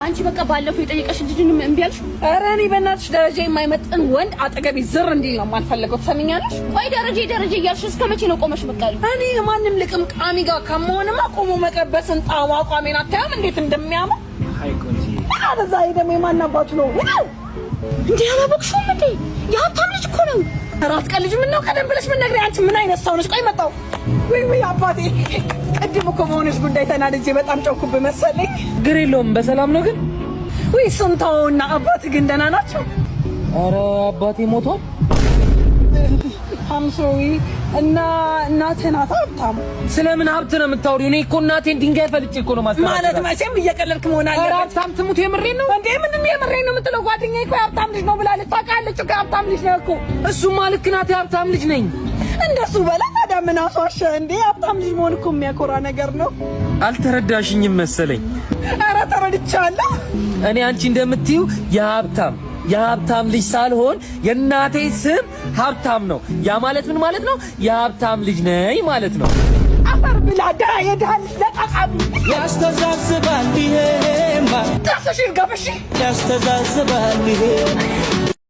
አንቺ በቃ ባለፈው የጠየቀሽ ልጅንም እምቢ አልሽ? ኧረ እኔ በእናትሽ ደረጃ የማይመጥን ወንድ አጠገቤ ዝር እንዲል ነው የማልፈልገው። ትሰሚኛለሽ? ቆይ ደረጃ እያልሽ እስከ መቼ ነው ቆመሽ መቃል? እኔ ማንም ልቅም ቃሚ ጋር ከመሆንማ ቆሞ መቀበስን ጣዋ አቋሜን አታያም እንዴት እንደሚያምር? አይ ቆንጂ አዛ ይደም የማናባቱ ነው እንዴ? አላበቅሽውም እንዴ? የሀብታም ልጅ እኮ ነው። ራት ቀልጅ ምን ነው ቀደም ብለሽ ምን ነግሬ አንቺ ምን አይነት ሰው ነሽ? ቆይ መጣው ወይ አባቴ ቅድም እኮ በሆነሽ ጉዳይ ተናድጄ በጣም ጨውኩብህ መሰለኝ። ግር የለውም በሰላም ነው ግን? ወይ ስንታውና አባቴ ግን ደህና ናቸው? ኧረ አባቴ ሞቷል። ሀምሶዊ እና እናትህ ናት ሀብታም። ስለምን ሀብት ነው የምታወሪው? እኔ እኮ እናቴን ድንጋይ ፈልጬ እኮ ነው ማለት መቼም እየቀለድክ መሆን አለበት። ኧረ ሀብታም ትሙት የምሬን ነው እንዴ? ምንም የምሬን ነው የምትለው? ጓደኛዬ እኮ የሀብታም ልጅ ነው ብላለች። ታውቃለች እኮ የሀብታም ልጅ ነው እኮ። እሱማ ልክ ናት፣ የሀብታም ልጅ ነኝ። እንደሱ በላ ታዲያ ምን አስዋሸ እንዴ? ሀብታም ልጅ መሆን እኮ የሚያኮራ ነገር ነው። አልተረዳሽኝም መሰለኝ። ኧረ ተረድቻለሁ። እኔ አንቺ እንደምትይው የሀብታም ልጅ ሳልሆን የእናቴ ስም ሀብታም ነው። ያ ማለት ምን ማለት ነው? የሀብታም ልጅ ነኝ ማለት ነው። አፈር ብላ ደራ የድሃል ለቃቃሚ ያስተዛዝባል ይሄማ ጥርስሽን ገፈሽ ያስተዛዝባል ይሄ